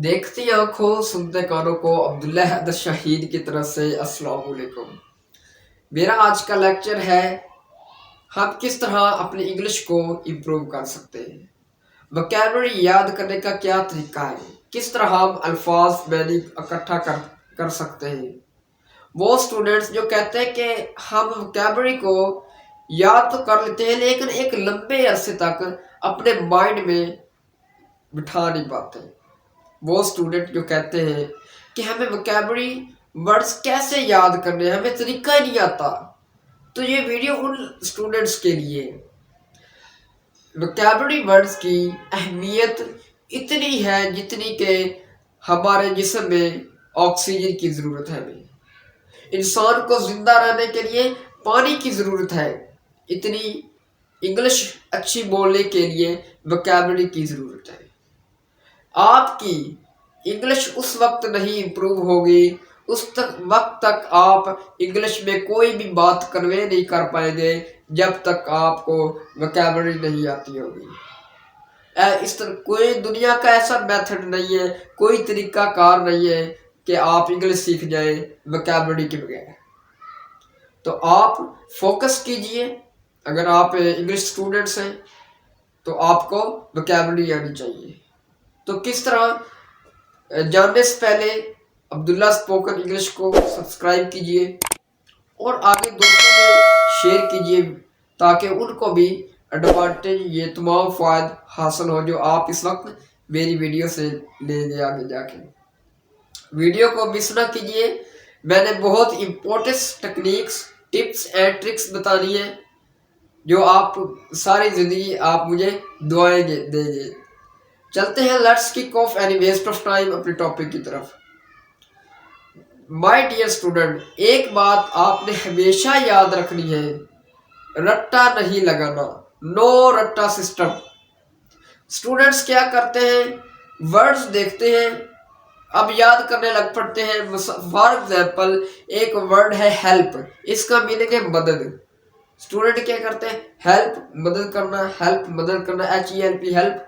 देखती आंखों सुनते कानों को अब्दुल्ला हैदर शहीद की तरफ से अस्सलाम वालेकुम। मेरा आज का लेक्चर है हम किस तरह अपनी इंग्लिश को इम्प्रूव कर सकते हैं। वोकैबुलरी याद करने का क्या तरीका है, किस तरह हम अल्फाज मैनी इकट्ठा कर सकते हैं। वो स्टूडेंट्स जो कहते हैं कि हम वोकैबुलरी को याद तो कर लेते हैं लेकिन एक लंबे अरसे तक अपने माइंड में बिठा नहीं पाते। वो स्टूडेंट जो कहते हैं कि हमें वोकैबुलरी वर्ड्स कैसे याद करने हैं, हमें तरीका ही नहीं आता, तो ये वीडियो उन स्टूडेंट्स के लिए। वोकैबुलरी वर्ड्स की अहमियत इतनी है जितनी कि हमारे जिस्म में ऑक्सीजन की ज़रूरत है, हमें इंसान को जिंदा रहने के लिए पानी की ज़रूरत है, इतनी इंग्लिश अच्छी बोलने के लिए वोकैबुलरी की ज़रूरत है। आपकी इंग्लिश उस वक्त नहीं इम्प्रूव होगी वक्त तक आप इंग्लिश में कोई भी बात कन्वे नहीं कर पाएंगे जब तक आपको वोकैबुलरी नहीं आती होगी। इस तरह कोई दुनिया का ऐसा मेथड नहीं है, कोई तरीका कार नहीं है कि आप इंग्लिश सीख जाएं वोकैबुलरी के बगैर। तो आप फोकस कीजिए, अगर आप इंग्लिश स्टूडेंट्स हैं तो आपको वोकैबुलरी आनी चाहिए। तो किस तरह जानने से पहले अब्दुल्ला स्पोकन इंग्लिश को सब्सक्राइब कीजिए और आगे दोस्तों में शेयर कीजिए ताकि उनको भी एडवांटेज ये तमाम फ़ायदे हासिल हो जो आप इस वक्त मेरी वीडियो से लेंगे आगे जाके। वीडियो को मिस ना कीजिए, मैंने बहुत important techniques tips and tricks बतानी है जो आप सारी ज़िंदगी आप मुझे दुआएं देंगे। चलते हैं, let's kick off any waste of time अपने टॉपिक की तरफ। माय डियर स्टूडेंट, एक बात आपने हमेशा याद रखनी है, रट्टा नहीं लगाना, नो रट्टा सिस्टम। स्टूडेंट्स क्या करते हैं, वर्ड्स देखते हैं, अब याद करने लग पड़ते हैं। फॉर एग्जाम्पल एक वर्ड है हेल्प, इसका मीनिंग है मदद। स्टूडेंट क्या करते हैं, हेल्प मदद करना, हेल्प मदद करना, HELP हेल्प,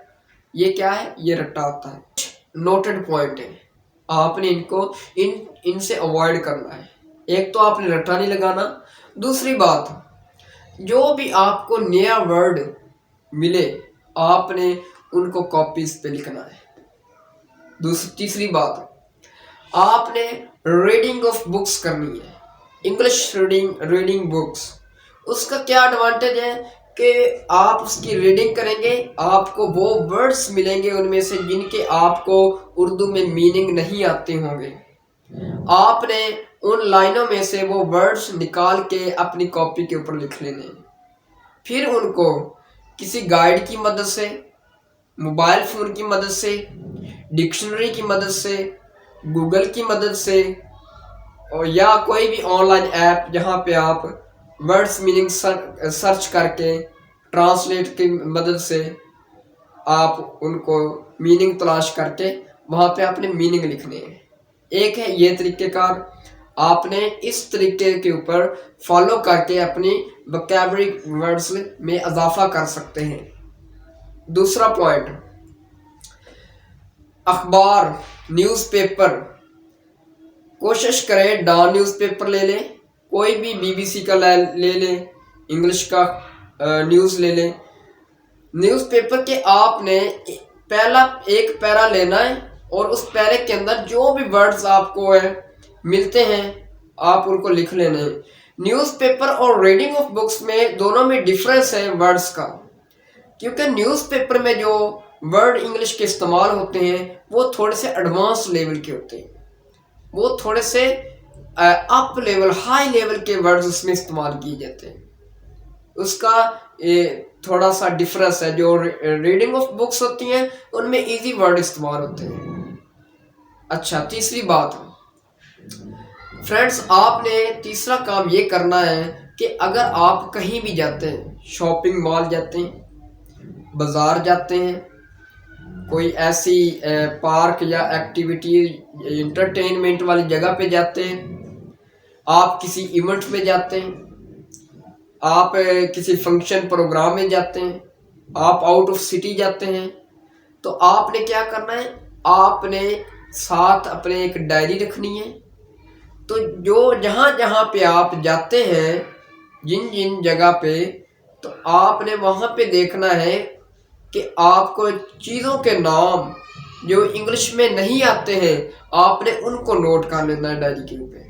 ये क्या है, ये रट्टा होता है। नोटेड पॉइंट है, आपने इनसे अवॉइड करना है। एक तो आपने रट्टा नहीं लगाना, दूसरी बात जो भी आपको नया वर्ड मिले आपने उनको कॉपीज पे लिखना है। तीसरी बात आपने रीडिंग ऑफ बुक्स करनी है, इंग्लिश रीडिंग बुक्स। उसका क्या एडवांटेज है कि आप उसकी रीडिंग करेंगे, आपको वो वर्ड्स मिलेंगे उनमें से जिनके आपको उर्दू में मीनिंग नहीं आते होंगे। आपने उन लाइनों में से वो वर्ड्स निकाल के अपनी कॉपी के ऊपर लिख लेने, फिर उनको किसी गाइड की मदद से, मोबाइल फ़ोन की मदद से, डिक्शनरी की मदद से, गूगल की मदद से, और या कोई भी ऑनलाइन ऐप जहाँ पे आप वर्ड्स मीनिंग सर्च करके ट्रांसलेट की मदद से आप उनको मीनिंग तलाश करके वहाँ पे अपने मीनिंग लिखने हैं। एक है ये तरीक़ेकार, आपने इस तरीके के ऊपर फॉलो करके अपनी वोकैबुलरी वर्ड्स में इजाफा कर सकते हैं। दूसरा पॉइंट, अखबार न्यूज़पेपर, कोशिश करें डॉन न्यूज़पेपर ले लें, कोई भी BBC का ले लें, इंग्लिश का न्यूज़ ले लें। न्यूज़पेपर के आपने पहला एक पैरा लेना है और उस पैरे के अंदर जो भी वर्ड्स आपको मिलते हैं आप उनको लिख लेने हैं। न्यूज़पेपर और रीडिंग ऑफ बुक्स में दोनों में डिफरेंस है वर्ड्स का, क्योंकि न्यूज़पेपर में जो वर्ड इंग्लिश के इस्तेमाल होते हैं वो थोड़े से एडवांस लेवल के होते हैं, वो थोड़े से अप लेवल हाई लेवल के वर्ड्स उसमें इस्तेमाल किए जाते हैं। उसका थोड़ा सा डिफरेंस है। जो रीडिंग ऑफ बुक्स होती हैं उनमें इजी वर्ड इस्तेमाल होते हैं। अच्छा, तीसरी बात फ्रेंड्स, आपने तीसरा काम ये करना है कि अगर आप कहीं भी जाते हैं, शॉपिंग मॉल जाते हैं, बाज़ार जाते हैं, कोई ऐसी पार्क या एक्टिविटी इंटरटेनमेंट वाली जगह पे जाते हैं, आप किसी इवेंट में जाते हैं, आप किसी फंक्शन प्रोग्राम में जाते हैं, आप आउट ऑफ सिटी जाते हैं, तो आपने क्या करना है, आपने साथ अपने एक डायरी रखनी है। तो जो जहाँ जहाँ पे आप जाते हैं, जिन जिन जगह पे, तो आपने वहाँ पे देखना है कि आपको चीज़ों के नाम जो इंग्लिश में नहीं आते हैं, आपने उनको नोट कर लेना है डायरी के ऊपर।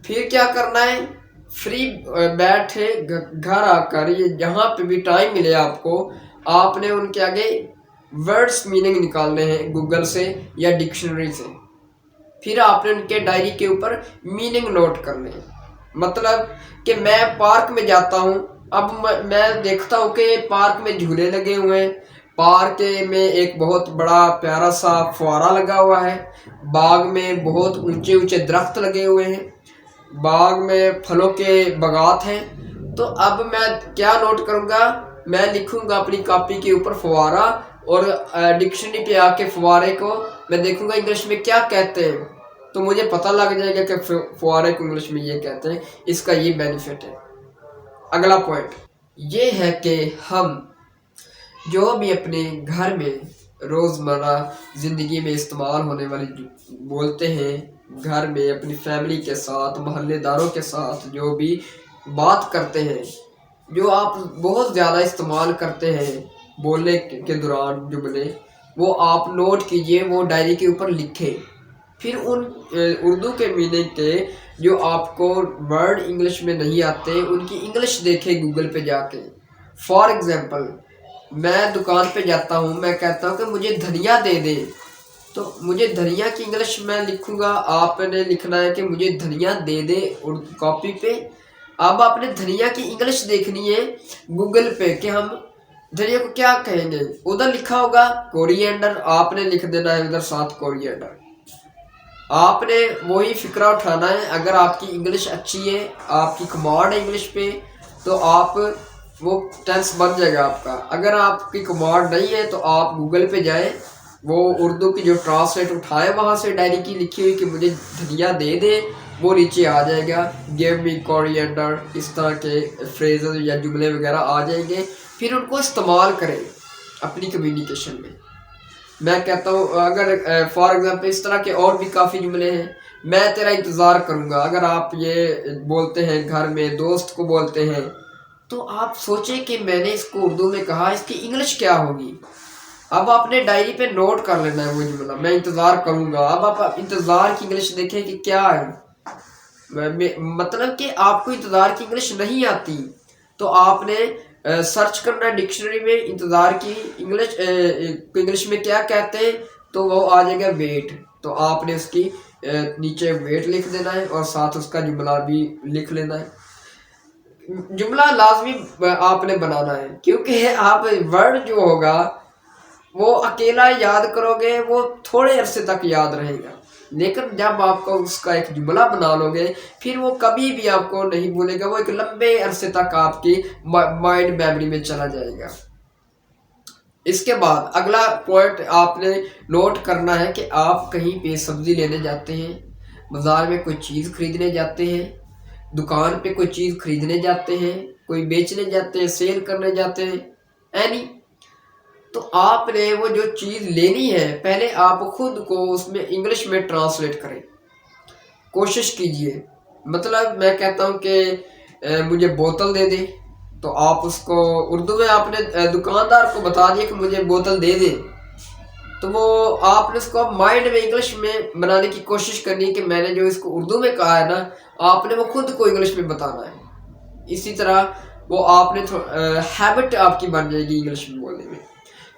फिर क्या करना है, फ्री बैठे घर आकर, ये जहाँ पे भी टाइम मिले आपको, आपने उनके आगे वर्ड्स मीनिंग निकालने हैं गूगल से या डिक्शनरी से। फिर आपने उनके डायरी के ऊपर मीनिंग नोट करने हैं। मतलब कि मैं पार्क में जाता हूँ, अब मैं देखता हूँ कि पार्क में झूले लगे हुए हैं, पार्क में एक बहुत बड़ा प्यारा सा फुहारा लगा हुआ है, बाग में बहुत ऊंचे ऊंचे दरख्त लगे हुए हैं, बाग में फलों के बागात हैं। तो अब मैं क्या नोट करूँगा, मैं लिखूँगा अपनी कॉपी के ऊपर फुहारा, और डिक्शनरी पे आके फुहारे को मैं देखूँगा इंग्लिश में क्या कहते हैं, तो मुझे पता लग जाएगा कि फुहारे को इंग्लिश में ये कहते हैं, इसका ये बेनिफिट है। अगला पॉइंट ये है कि हम जो भी अपने घर में रोज़मर्रा ज़िंदगी में इस्तेमाल होने वाली बोलते हैं, घर में अपनी फैमिली के साथ, मोहल्लेदारों के साथ जो भी बात करते हैं, जो आप बहुत ज़्यादा इस्तेमाल करते हैं बोलने के दौरान जुमले, वो आप नोट कीजिए, वो डायरी के ऊपर लिखें। फिर उन उर्दू के मीनिंग के जो आपको वर्ड इंग्लिश में नहीं आते, उनकी इंग्लिश देखें गूगल पे जाके। फॉर एग्ज़ाम्पल, मैं दुकान पे जाता हूँ, मैं कहता हूँ कि मुझे धनिया दे दे, तो मुझे धनिया की इंग्लिश मैं लिखूँगा, आपने लिखना है कि मुझे धनिया दे दे कॉपी पे। अब आपने धनिया की इंग्लिश देखनी है गूगल पे कि हम धनिया को क्या कहेंगे। उधर लिखा होगा कोरिएंडर, आपने लिख देना है उधर साथ कोरिएंडर। आपने वही फिक्रा उठाना है। अगर आपकी इंग्लिश अच्छी है, आपकी कमांड है इंग्लिश पे, तो आप वो टेंस बन जाएगा आपका। अगर आपकी कमांड नहीं है तो आप गूगल पे जाएं, वो उर्दू की जो ट्रांसलेट उठाए वहाँ से डायरी की लिखी हुई कि मुझे धनिया दे दे, वो नीचे आ जाएगा। गिव मी कोरिएंडर, इस तरह के फ्रेजेस या जुमले वगैरह आ जाएंगे। फिर उनको इस्तेमाल करें अपनी कम्युनिकेशन में। मैं कहता हूँ, अगर फॉर एग्जांपल इस तरह के और भी काफ़ी जुमले हैं, मैं तेरा इंतज़ार करूँगा। अगर आप ये बोलते हैं घर में, दोस्त को बोलते हैं, तो आप सोचें कि मैंने इसको उर्दू में कहा, इसकी इंग्लिश क्या होगी। अब आपने डायरी पे नोट कर लेना है वो जुमला, मैं इंतज़ार करूँगा। अब आप इंतज़ार की इंग्लिश देखें कि क्या है, मतलब कि आपको इंतज़ार की इंग्लिश नहीं आती, तो आपने सर्च करना है डिक्शनरी में इंतज़ार की इंग्लिश में क्या कहते हैं, तो वो आ जाएगा वेट। तो आपने उसकी नीचे वेट लिख देना है और साथ उसका जुमला भी लिख लेना है। जुमला लाजमी आपने बनाना है, क्योंकि आप वर्ड जो होगा वो अकेला याद करोगे, वो थोड़े अरसे तक याद रहेगा, लेकिन जब आपको उसका एक जुमला बना लोगे, फिर वो कभी भी आपको नहीं भूलेगा, वो एक लंबे अरसे तक आपकी माइंड मेमोरी में चला जाएगा। इसके बाद अगला पॉइंट आपने नोट करना है कि आप कहीं पे सब्जी लेने जाते हैं, बाजार में कोई चीज़ खरीदने जाते हैं, दुकान पे कोई चीज़ खरीदने जाते हैं, कोई बेचने जाते हैं, सेल करने जाते हैं, एनी, तो आपने वो जो चीज़ लेनी है, पहले आप खुद को उसमें इंग्लिश में ट्रांसलेट करें, कोशिश कीजिए। मतलब मैं कहता हूँ कि मुझे बोतल दे दे, तो आप उसको उर्दू में आपने दुकानदार को बता दिया कि मुझे बोतल दे दे, तो वो आपने उसको माइंड में इंग्लिश में बनाने की कोशिश करनी है कि मैंने जो इसको उर्दू में कहा है ना, आपने वो खुद को इंग्लिश में बताना है। इसी तरह वो आपने हैबिट आपकी बन जाएगी इंग्लिश में बोलने में,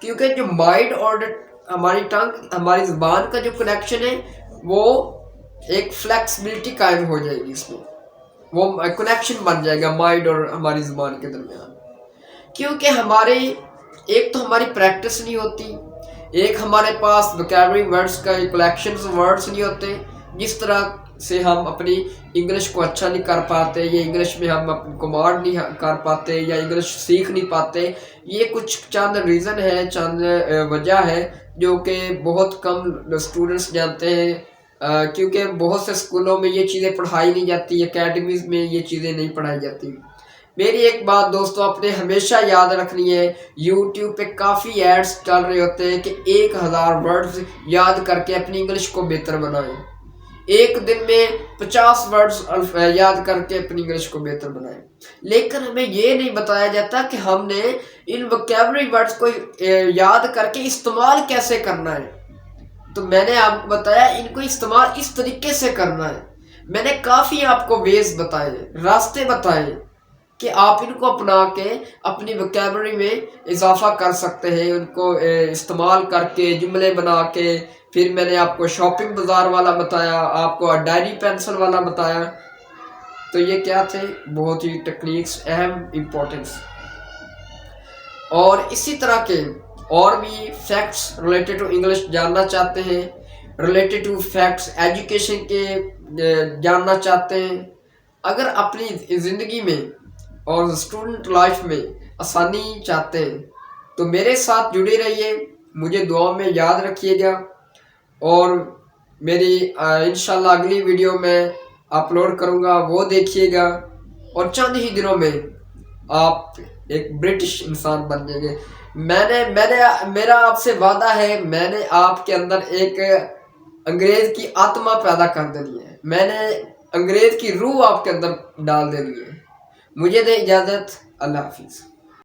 क्योंकि जो माइंड और हमारी टंग, हमारी ज़ुबान का जो कनेक्शन है, वो एक फ्लेक्सिबिलिटी कायम हो जाएगी, इसमें वो कनेक्शन बन जाएगा माइंड और हमारी ज़ुबान के दरमियान। क्योंकि हमारे एक तो हमारी प्रैक्टिस नहीं होती, एक हमारे पास वोकैबुलरी वर्ड्स का कलेक्शन वर्ड्स नहीं होते, जिस तरह से हम अपनी इंग्लिश को अच्छा नहीं कर पाते, या इंग्लिश में हम अपनी कमांड नहीं कर पाते, या इंग्लिश सीख नहीं पाते। ये कुछ चंद रीज़न है, चंद वजह है जो कि बहुत कम स्टूडेंट्स जानते हैं, क्योंकि बहुत से स्कूलों में ये चीज़ें पढ़ाई नहीं जाती, एकेडमीज़ में ये चीज़ें नहीं पढ़ाई जाती। मेरी एक बात दोस्तों आपने हमेशा याद रखनी है, यूट्यूब पे काफ़ी एड्स चल रहे होते हैं कि 1000 वर्ड्स याद करके अपनी इंग्लिश को बेहतर बनाएं। एक दिन में 50 वर्ड्स याद करके अपनी इंग्लिश को बेहतर बनाएं। लेकिन हमें ये नहीं बताया जाता कि हमने इन वोकैबुलरी वर्ड्स को याद करके इस्तेमाल कैसे करना है। तो मैंने आपको बताया इनको इस्तेमाल इस तरीके से करना है। मैंने काफ़ी आपको वेज बताए, रास्ते बताए कि आप इनको अपना के अपनी वोकैबुलरी में इजाफा कर सकते हैं, उनको इस्तेमाल करके जुमले बना के। फिर मैंने आपको शॉपिंग बाजार वाला बताया, आपको डायरी पेंसिल वाला बताया। तो ये क्या थे, बहुत ही टेक्निक्स, अहम इम्पोर्टेंस। और इसी तरह के और भी फैक्ट्स रिलेटेड टू इंग्लिश जानना चाहते हैं, रिलेटेड टू फैक्ट्स एजुकेशन के जानना चाहते हैं, अगर अपनी ज़िंदगी में और स्टूडेंट लाइफ में आसानी चाहते हैं तो मेरे साथ जुड़े रहिए, मुझे दुआ में याद रखिएगा। और मेरी इंशाल्लाह अगली वीडियो में अपलोड करूँगा, वो देखिएगा और चंद ही दिनों में आप एक ब्रिटिश इंसान बन जाएंगे। मेरा आपसे वादा है, मैंने आपके अंदर एक अंग्रेज की आत्मा पैदा कर देनी है, मैंने अंग्रेज की रूह आपके अंदर डाल देनी है। मुझे दे इजाज़त, अल्लाह हाफिज़।